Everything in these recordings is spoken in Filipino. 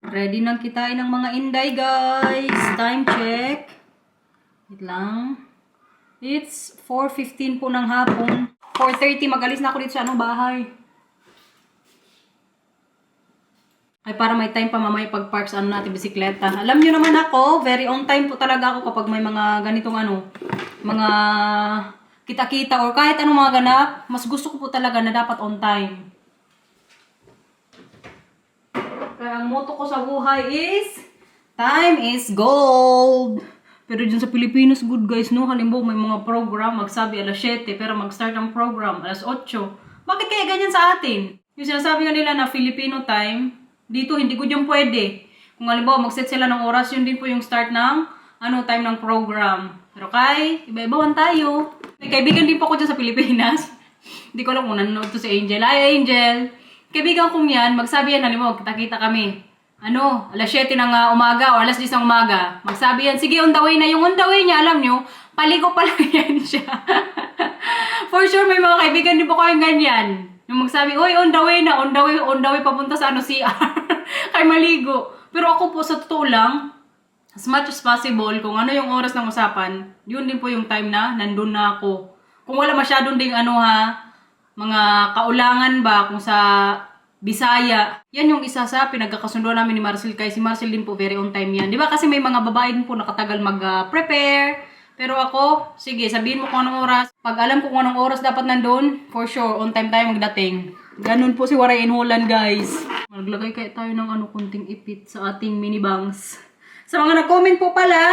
Ready nang kitain ng mga inday, guys. Time check. Wait lang. It's 4:15 po ng hapon. 4:30, mag-alis na ako dito sa bahay. Ay, para may time pa mamaya pag-park sa natin bisikleta. Alam nyo naman ako, very on time po talaga ako kapag may mga ganitong mga kita-kita or kahit anong mga ganap. Mas gusto ko po talaga na dapat on time. Kaya ang motto ko sa buhay is, time is gold. Pero dyan sa Pilipinas, good guys, no? Halimbawa, may mga program, magsabi alas 7, pero mag-start ang program alas 8. Bakit kaya ganyan sa atin? Yung sinasabi nga nila na Filipino time, dito hindi ko yung pwede. Kung halimbawa, mag-set sila ng oras, yun din po yung start ng time ng program. Pero iba-ibawan tayo. May kaibigan din po ako dyan sa Pilipinas. Hindi ko alam kung nanonood to si Angel. Ay, Angel! Kaibigan kong yan, magsabi yan, halimbawa, kita-kita kami. Alas 7 ng umaga o alas 10 ng umaga. Magsabi yan, sige, on the way na. Yung on the way niya, alam nyo, paligo pa lang yan siya. For sure, may mga kaibigan din po kayong ganyan. Yung magsabi, oy, on the way na, on the way papunta sa CR. Kay maligo. Pero ako po, sa totoo lang, as much as possible, kung ano yung oras ng usapan, yun din po yung time na nandun na ako. Kung wala masyadong ding mga kaulangan ba, kung sa Bisaya. Yan yung isa sa pinagkakasundo namin ni Marcel. Kaya si Marcel din po very on time yan. Di ba kasi may mga babae din po nakatagal mag-prepare. Pero ako, sige, sabihin mo kung anong oras. Pag alam ko kung anong oras dapat nandun, for sure, on time tayo magdating. Ganun po si Waray in Holland, guys. Maglagay kaya tayo ng kunting ipit sa ating mini bangs. Sa mga nag-comment po pala,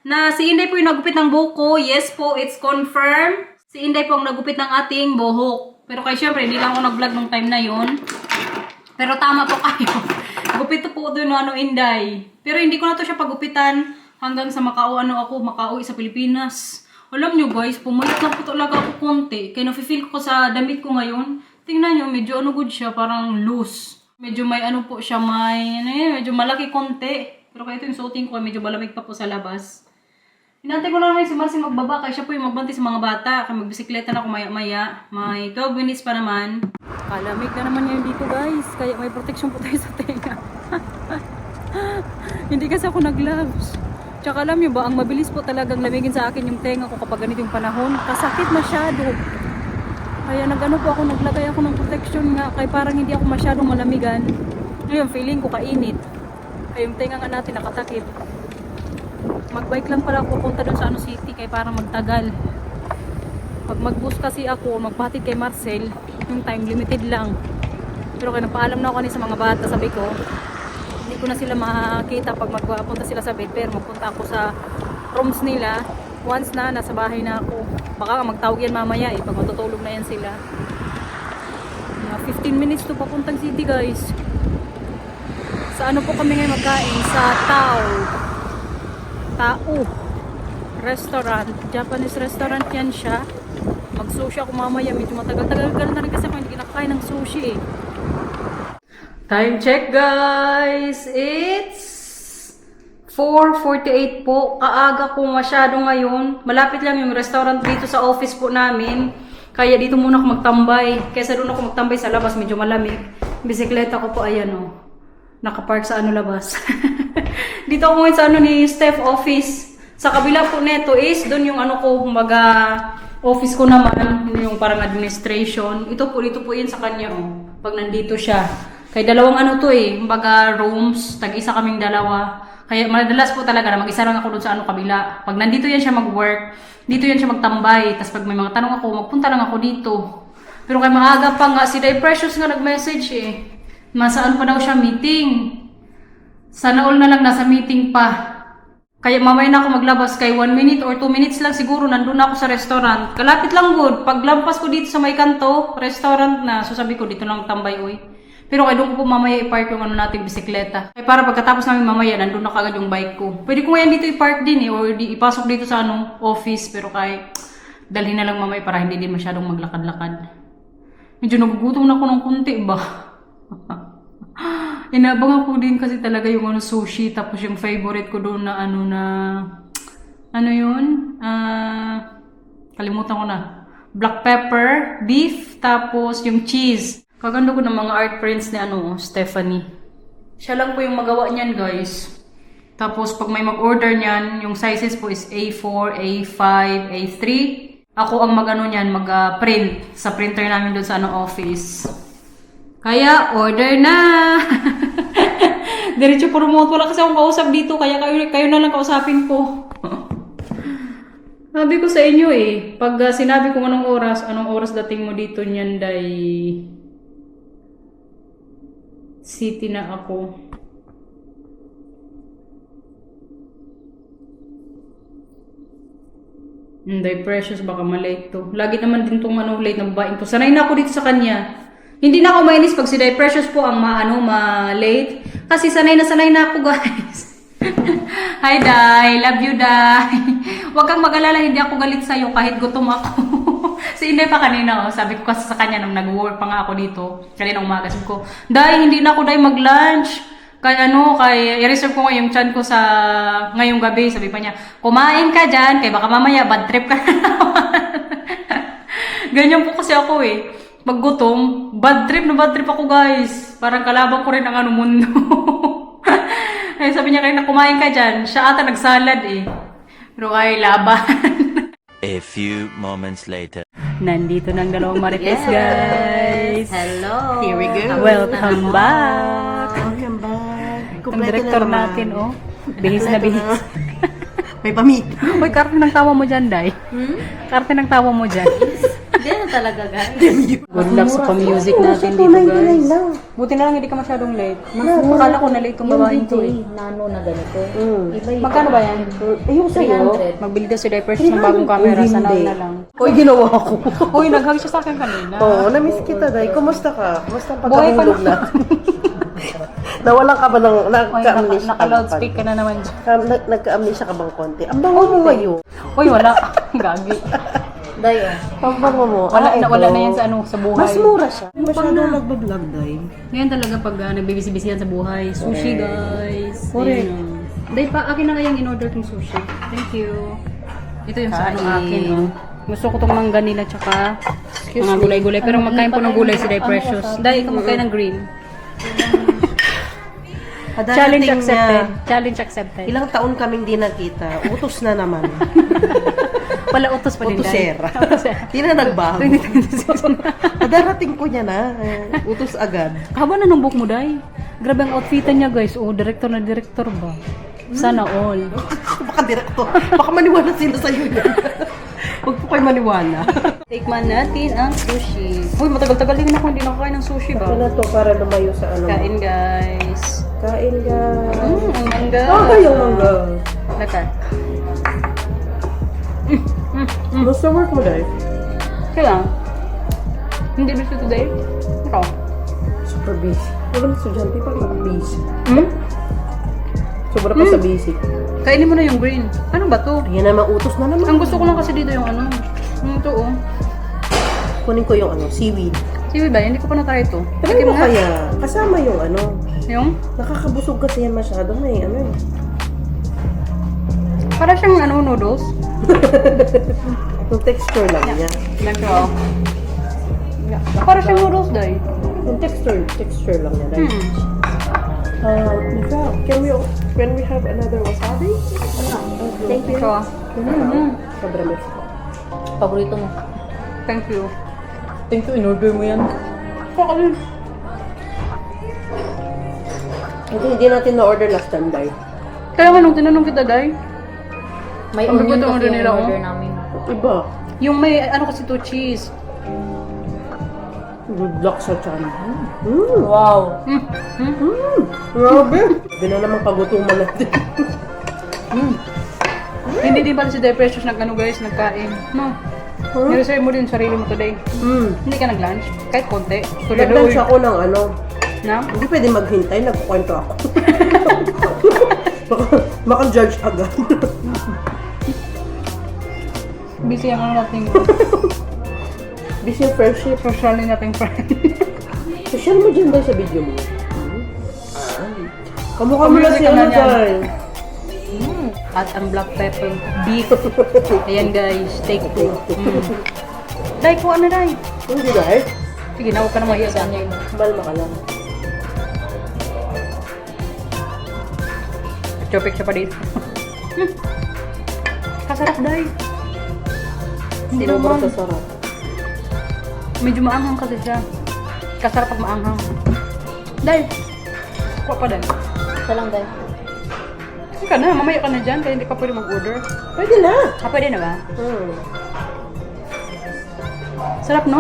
na si Inday po yung nagupit ng buhok. Yes po, it's confirmed. Si Inday po ang nagupit ng ating buhok. Pero kaya syempre, hindi lang ako nag-vlog nung time na yon. Pero tama po kayo. Gupit po doon Inday. Pero hindi ko na to siya pagupitan hanggang sa makauwi sa Pilipinas. Alam nyo guys, pumayat lang po talaga ako konti. Kaya nafe-feel ko sa damit ko ngayon. Tingnan nyo, medyo good siya, parang loose. Medyo may po siya, medyo malaki konti. Pero kaya ito yung suotin ko, medyo malamig pa po sa labas. Hinantay ko na naman si Marcy magbaba, kaya siya po yung magbantay sa mga bata. Kaya magbisikleta na ako maya-maya. May 12 minutes pa naman. Kalamig na naman ngayon dito guys. Kaya may protection po tayo sa tenga. Hindi kasi ako nag-gloves. Tsaka alam nyo ba, ang mabilis po talagang lamigin sa akin yung tenga ko kapag ganito yung panahon. Kasakit masyado. Kaya po ako, naglagay ako ng protection nga. Kaya parang hindi ako masyadong malamigan. Ngayon, feeling ko kainit. Kaya yung tenga nga natin nakatakip. Magbike lang pala ako punta dun sa city kaya para magtagal. Pag mag-bus kasi ako, magpatid kay Marcel, yung time limited lang. Pero kaya napaalam na ako kanina sa mga bata, sabi ko, hindi ko na sila makakita pag magpunta sila sa bed, pero magpunta ako sa rooms nila. Once na, nasa bahay na ako. Baka magtawag yan mamaya pag matutulog na yan sila. 15 minutes to papuntang city guys. Sa po kami ngayon magkain? Sa Tao restaurant, Japanese restaurant yan siya. Mag-sushi ako mamaya, medyo matagal-tagal na rin kasi ako hindi kinakain ng sushi Time check guys, it's 4:48 po. Kaaga po masyado ngayon. Malapit lang yung restaurant dito sa office po namin. Kaya dito muna ako magtambay. Kaysa doon ako magtambay sa labas, medyo malamig. Bisikleta ko po, ayan nakapark sa labas. Dito ako ngayon sa ni Steph office. Sa kabila po neto is doon yung ko, office ko naman, yung parang administration. Dito po yun sa kanya pag nandito siya. Kaya dalawang to rooms, tag-isa kaming dalawa. Kaya madalas po talaga na mag-isa lang ako doon sa kabila. Pag nandito yan siya mag-work, dito yan siya magtambay. Tapos pag may mga tanong ako, magpunta lang ako dito. Pero kay maaga pa nga, si Day Precious nga nag-message Masaan pa daw siya meeting. Sana all na lang nasa meeting pa. Kaya mamaya na ako maglabas kay 1 minute or 2 minutes lang siguro nandun na ako sa restaurant. Kalapit lang good. Paglampas ko dito sa may kanto, restaurant na. So sabi ko dito lang tambay Pero kaya doon ko po mamaya i-park yung nating bisikleta. Kaya para pagkatapos namin mamaya nandun na kagad yung bike ko. Pwede ko ngayon dito i-park din or ipasok dito sa office. Pero kaya dalhin na lang mamaya para hindi din masyadong maglakad-lakad. Medyo nagugutom na ako ng kunti ba? Inabangan ko din kasi talaga yung sushi, tapos yung favorite ko doon na kalimutan ko na, black pepper, beef, tapos yung cheese. Kaganda ko ng mga art prints ni Stephanie. Siya lang po yung magawa niyan, guys. Tapos, pag may mag-order niyan, yung sizes po is A4, A5, A3. Ako ang mag-ano niyan, mag-print sa printer namin doon sa office. Kaya, order na! Diretso promote. Wala kasi akong kausap dito, kaya kayo na lang kausapin ko. Sabi ko sa inyo pag sinabi ko anong oras dating mo dito niyan, day city na ako. Day precious, baka malate to. Lagi naman din tong late na babaeng to. Sanay na ako dito sa kanya. Hindi na ako mainis pag si Day Precious po ang ma-late. Kasi sanay na ako, guys. Hi, Day. Love you, Day. Huwag kang mag-alala, hindi ako galit sa'yo kahit gutom ako. Si Inday pa kanina, sabi ko kasi sa kanya nung nag-work pa nga ako dito. Kanina umaga, sabi ko, Day, hindi na ako, Day, mag-lunch. Kaya i-reserve ko nga yung chan ko sa ngayong gabi. Sabi pa niya, kumain ka dyan, kaya baka mamaya bad trip ka na naman. Ganyan po kasi ako Pag gutom, bad trip ako, guys. Parang kalaban ko rin ang mundo. Ay, sabi niya kayo na kumain ka dyan. Siya ata nagsalad Pero ay laban. A few moments later. Nandito ng dalawang marites, guys. Hello. Here we go. Welcome back. Welcome back. Ang director natin, Bihis na bihis. May pamit. Uy, karte ng tawa mo dyan, Day. Karte ng tawa mo dyan. Ganyan talaga, guys. Good luck sa pa-music natin dito, guys. Buti na lang hindi ka masyadong late. Akala ko na late itong babaeng to Nano na ganito. Iba yung Magkano ba yan? Yung sa'yo. 300. Magbili daw si Diapers ng bagong camera. Sana na lang. Uy, ginawa ko. Uy, nag-hug siya sa akin kanina. Oo, na-miss kita, Day. Kumusta ka? Kumusta ang Buhay pa pagkahulog na. natin? Nawalan ka ba ng nagka-amnesia ka? Naka-loudspeak ka na naman dyan. Nagka-amnesia ka bang konti? Ang bango mo ngayon. Uy, wala. Gagi. Day, ang bango mo. Wala na yan sa buhay. Mas mura siya. Masyadong nagbablog, Day. Ngayon talaga pag nagbibisi-bisihan sa buhay. Sushi, guys. Correct. Day pa, akin na ngayong in-order kong sushi. Thank you. Ito yung sa akin. Gusto ko itong mangga nila tsaka mga gulay-gulay. Pero magkain po ng gulay si Day Precious. Day, ikaw magkain ng green. Challenge accepted. Challenge accepted. Ilang taon kaming di nakita. Utos na naman. Pala utos pa din, Day. Utosera. Di na nagbago. Darating ko niya na. Utos agad. Haba na ng buhok mo, Day. Grabe ang outfitan niya, guys. Director na director ba? Sana all. Baka direkto. Baka maniwala sila sa'yo yan. Huwag po kayo maniwala. Tikman natin ang sushi. Uy, matagal-tagal din ako hindi nakakain ng sushi ba? Ano to para lumayo sa ano? Kain, guys. Kain ka. Ang mangga. Yung mangga. Laka. Basta work mo, Day? Kaya hindi busy today? Ikaw? Super busy. Walang estudyante pa rin busy. Sobra Hmm? pa sa busy. Kainin mo na yung green. Ano ba to? Yan na, mautos na naman. Ang gusto ko lang kasi dito yung ito Kunin ko yung seaweed. Siwi ba? Hindi ko pa na-try ito. Try mo kaya. Kasama yung Yung? nakakabusog kasi yan masyado. May Para siyang noodles. Yung texture lang niya. Lang siya. Para siyang noodles, Day. Yung texture lang niya. Day. Can we have another wasabi? Thank you. Sobra mix. Paborito mo. Thank you. Thank you, in-order mo yan. Pakali. Hindi natin na-order last time, Day. Kaya nga nung tinanong kita, Day, May Ang onion bigat ang kasi order yung nila, order namin. Iba. yung may kasi to cheese. Good luck sa chan. Wow! Grabe. Hindi na naman pagutuman natin. Hindi din pala si Day Precious guys, nagkain. No. Nireserve mo din yung sarili mo today. Hindi ka nag-lunch? Kahit konti. Nag-lunch ako ng Na? hindi pwede maghintay, nagkukwento ako. Maka-judge agad. Busy ang nating Busy yung friendship. social nating friend. Social mo dyan ba sa video mo? Kamukha mo lang si Music ano, naman yan. Day. At ang black pepper. Beef. Ayan guys, take 2. Day, kuha na Day. Hindi, Day. Sige, na huwag ka na mahiya sa kanya. Balma ka lang. Picture siya pa dito. Kasarap, Day. Hindi Sobrang naman. sarap. Medyo maanghang kasi siya. Kasarap pag maanghang. Day. Kuha pa, Day. Isa lang, Day. Hindi ka na. Mamaya ka na dyan. Kaya hindi ka pwede mag-order. Pwede na. Pwede na ba? Hmm. Sarap, no?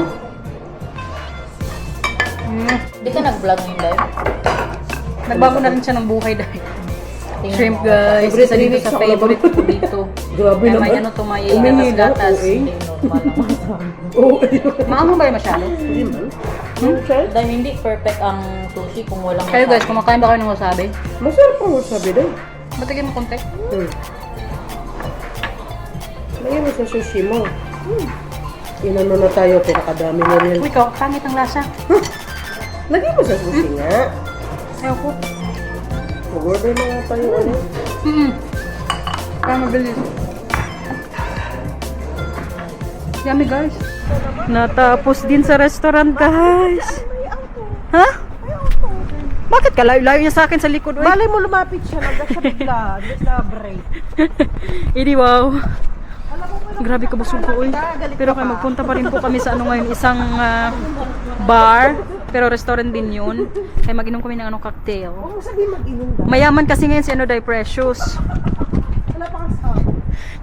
Hindi ka nag-vlog ngayon, Day? Nagbago na rin siya ng buhay, Day. Tingnan Shrimp, mo. guys. Favorite Isa dito remix sa ako favorite ko dito. Grabe Kaya may naman. ano to, may Umingi na, gatas-gatas. okay. Hindi, normal lang. Oo. Maanghang ba yung masyado? Hindi man. Dahil hindi perfect ang sushi kung walang Kayo guys, wasabi. kumakain ba kayo ng wasabi? Masarap ang wasabi din. Batigyan mo konti. Lagyan mo sa sushi mo. Inano na tayo, pinakadami na rin. Uy, pangit ang lasa. Lagyan mo sa sushi nga. Ayoko. Mag-order na nga tayo ulit. Kaya mabilis. Yummy guys. Natapos din sa restaurant guys. Ha? Bakit ka? Layo niya sa akin sa likod. Uy. Malay mo lumapit siya, nagdasa bigla. Nagdasa break. Idi wow. Grabe ka busog ko uy. Pero kayo magpunta pa rin po kami sa ano ngayon, isang bar, pero restaurant din yun. Kaya mag-inom kami ng cocktail. Huwag mo sabihin mag-inom daw. Mayaman kasi ngayon si ano Day Precious. Wala pa kang sabi.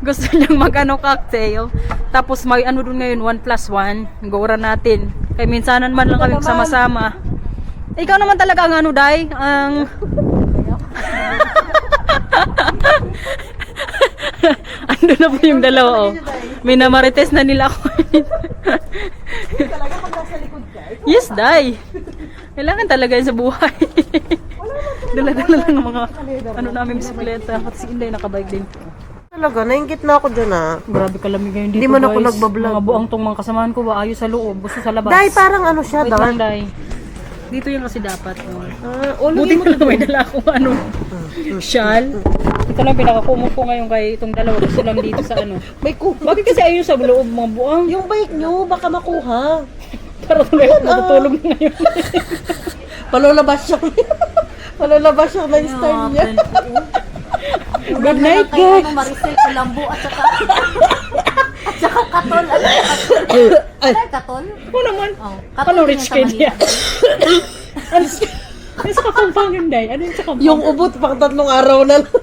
Gusto niyang cocktail. Tapos may ano dun ngayon 1+1. Gora natin. Kaya minsanan man lang kami sama-sama. Ikaw naman talaga ang ano Day, ang ando na po yung dalawa oh. Minamarites na nila ako. Talaga pag nasa likod ka, Yes, Day. Kailangan talaga yun sa buhay. Dala-dala lang ng mga ano namin bisikleta. At si Inday nakabike din. talaga, nainggit na ako dyan ah. Grabe kalamig ngayon dito Hindi man ako guys. nagbablog. Mga buang tong mga kasamahan ko ba ayos sa loob, gusto sa labas. Dahil parang ano siya, Wait lang, dark. Day. Dito yung kasi dapat. No? Ulo Buti ko lang may dala akong ano, shawl. Ito lang pinakakumot ko ngayon kay itong dalawa. Gusto lang dito sa ano. May kuko. Bakit kasi ayun sa loob mga buang? Yung bike nyo, baka makuha. Para tuloy ako matutulog na ngayon. Palulabas siya. Palulabas siya na yung style niya. Good night, Kay guys. ano, Maricel Colombo at saka Katol. Ano Katol? Ako naman. Oh, Ano din rich yung kid sa niya? Manila. Ano sa kapampangan, Day? Ano yung sa kapampangan? Yung ubot, pang 3 araw na lang.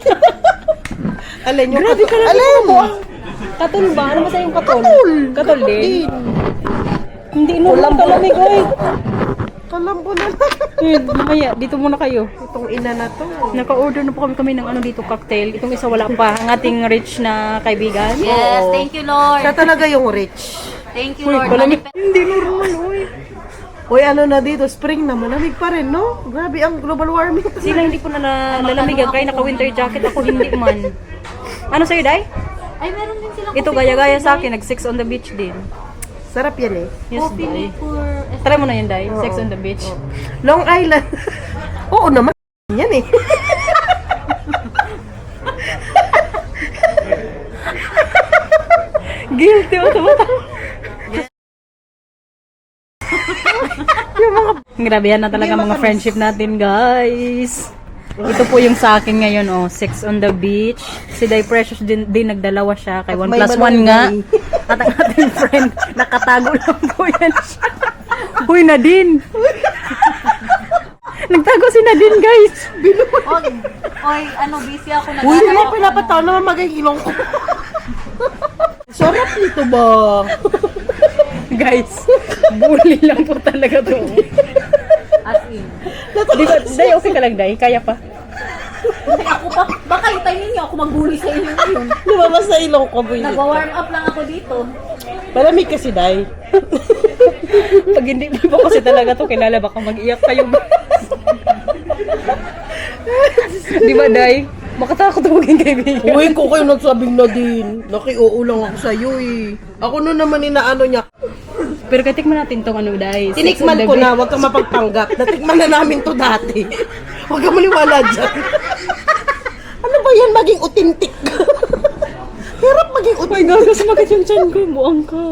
Alin, yung Grabe ka lang. Alin! Katol ba? Ano ba sa yung katol? Katol! Katol din? Hindi mo lang kalamig, oy. Kalambo na lang. Mamaya, dito muna kayo. Itong ina na to. Naka-order na po kami ng ano dito, cocktail. Itong isa wala pa. Ang ating rich na kaibigan. Yes, thank you Lord. Siya talaga yung rich. Thank you Uy, Lord. kalamig. Hindi normal, oy. Uy, ano na dito, spring na, malamig pa rin, no? Grabe ang global warming. Sila hindi po na nalamigan. Kaya naka-winter jacket ako, hindi man. Ano sa'yo, Day? Ay, meron din silang Ito, gaya-gaya sa akin. Nag-6 on the beach din. Sarap yan eh. Yes, coffee Day. for Try mo na yun, Day. 6 on the beach. Long Island. Oo naman. Yan eh. Guilty ako tumata. Grabe yan na talaga mga friendship natin, guys. Ito po yung sa akin ngayon, oh. 6 on the beach. Si Day Precious din nagdalawa siya. Kay 1+1 may nga. malunggay. At ang ating friend, nakatago lang po yan siya. Uy, Nadine. Nagtago si Nadine, guys. Oy, ano, busy ako na. Uy, hindi mo pinapataw naman magigilong ko. Sarap nito ba? Guys, bully lang po talaga to. As in. Di ba, Day, okay ka lang, Day? Kaya pa? Kasi ako pa, baka hintayin ninyo ako magbuli sa inyo ngayon. Lumabas sa ilong ko, boy. Nag-warm up lang ako dito. Malamig kasi, Day. Pag hindi mo pa kasi talaga to, kilala baka mag-iyak kayo. Di ba, Day? Makatakot ako maging kaibigan. Uy, kung kayo nagsabing na din. Naki-oo lang ako sa'yo eh. Ako nun naman inaano niya. Pero katikman natin tong ano, Day. Tinikman ko na, huwag kang mapagpanggap. Natikman na namin to dati. Huwag kang maniwala dyan. Ano ba yan? Maging authentic. Hirap maging Oh my authentic. God, kasi makit yung chan ko. Buang ka.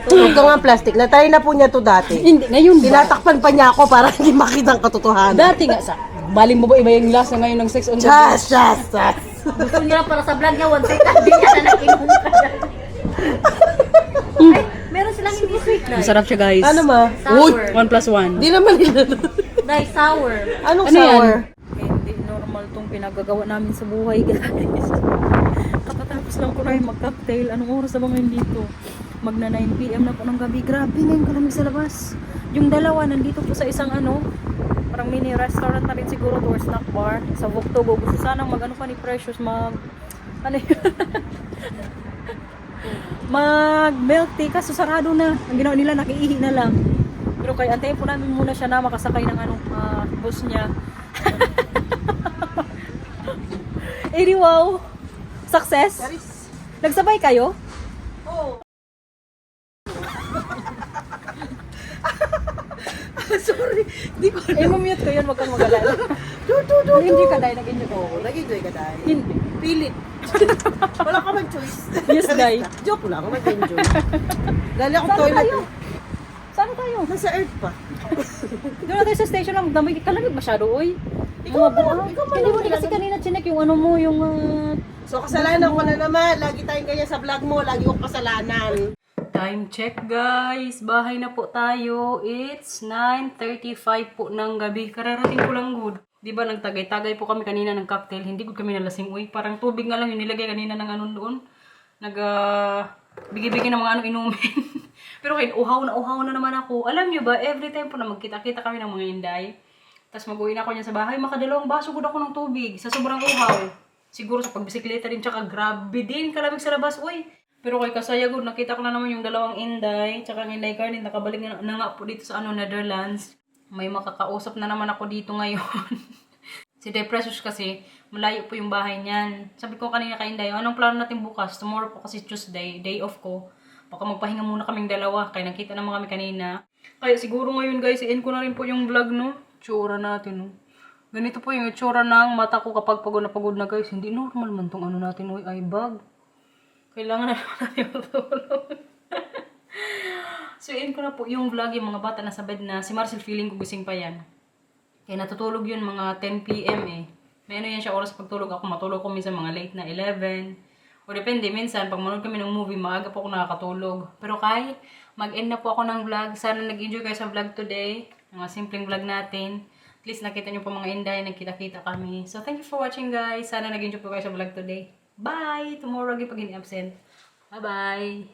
Huwag ka nga plastic. Natry na po niya to dati. Hindi, ngayon ba? Tinatakpan pa niya ako para hindi makita ang katotohanan. Dati nga sa... Baling mo ba iba yung lasa ngayon ng sex on the Chas, chas, chas. Gusto niya para sa vlog niya, 1 second. Hindi niya na nakinom ka dyan. Ay, meron silang hindi sweet na. Masarap siya guys. Ano ma? Sour. 1+1. Di naman nila. Dahil sour. Anong Ano yan? sour? Hindi normal tong pinagagawa namin sa buhay guys. Kakatapos lang ko na yung mag-cocktail. Anong oras na ba ngayon dito? Magna 9 PM na po ng gabi. Grabe ngayon kalamig sa labas. Yung dalawa nandito po sa isang parang mini restaurant na rin siguro or snack bar sa Buktogo. Gusto sanang mag pa ni Precious mag milk tea kaso sarado na. Ang ginawa nila nakiihi na lang. Pero kaya antayin po namin muna siya na makasakay ng bus niya. Wow! Success? Nagsabay kayo? Oo. Sorry. Di ko Mamute ko yun, wag kang mag-alala. do. Nag-enjoy ka dahil, nag-enjoy ka. Oo, nag-enjoy ka dahil. Hindi. Pilit. Wala ka mag-choice. Yes, Day. Joke lang, mag-enjoy. Dali akong Saan toilet. tayo? Saan tayo? Nasa earth pa. Doon na tayo sa station lang. Damay kalamig masyado, oy. Ikaw Mga ba? buang. Ikaw ba? Hindi mo kasi kanina chinek yung yung So, kasalanan ko na naman. Lagi tayong ganyan sa vlog mo. Lagi kong kasalanan. time check guys. Bahay na po tayo. It's 9:35 po ng gabi. Kararating ko lang good. Di ba nagtagay-tagay po kami kanina ng cocktail. Hindi ko kami nalasing. Uy, parang tubig nga lang yung nilagay kanina ng doon. Bigi-bigi ng mga inumin. Pero kayo, uhaw na naman ako. Alam nyo ba, every time po na magkita-kita kami ng mga Inday, tapos mag-uwi na ako niya sa bahay, makadalawang baso ko ako ng tubig sa sobrang uhaw. Siguro sa pagbisikleta din, tsaka grabe din, kalamig sa labas, uy. Pero kay kasaya good, nakita ko na naman yung dalawang Inday, tsaka ang Inday Carney, nakabalik na nga po dito sa Netherlands. May makakausap na naman ako dito ngayon. Si Deprecious kasi, malayo po yung bahay niyan. Sabi ko kanina kay Inday, anong plano natin bukas? Tomorrow po kasi Tuesday, day off ko. Baka magpahinga muna kaming dalawa, kaya nakita naman kami kanina. Kaya siguro ngayon guys, i-end ko na rin po yung vlog, no? Tsura natin, no? Ganito po yung itsura ng mata ko kapag pagod na guys. Hindi normal man tong natin, uy, eye bag. Kailangan na natin matulog. So, i-end ko na po yung vlog, yung mga bata nasa bed na. Si Marcel feeling ko gising pa yan. Kaya natutulog yun mga 10 PM eh. May yan siya oras pagtulog ako. Matulog ko minsan mga late na 11. O depende, minsan pag manood kami ng movie, maaga po ako nakakatulog. Pero mag-end na po ako ng vlog. Sana nag-enjoy kayo sa vlog today. Mga simpleng vlog natin. At least nakita nyo po mga Inday, nagkita-kita kami. So thank you for watching guys. Sana nag-enjoy po kayo sa vlog today. Bye! Tomorrow pag hindi absent. Bye-bye!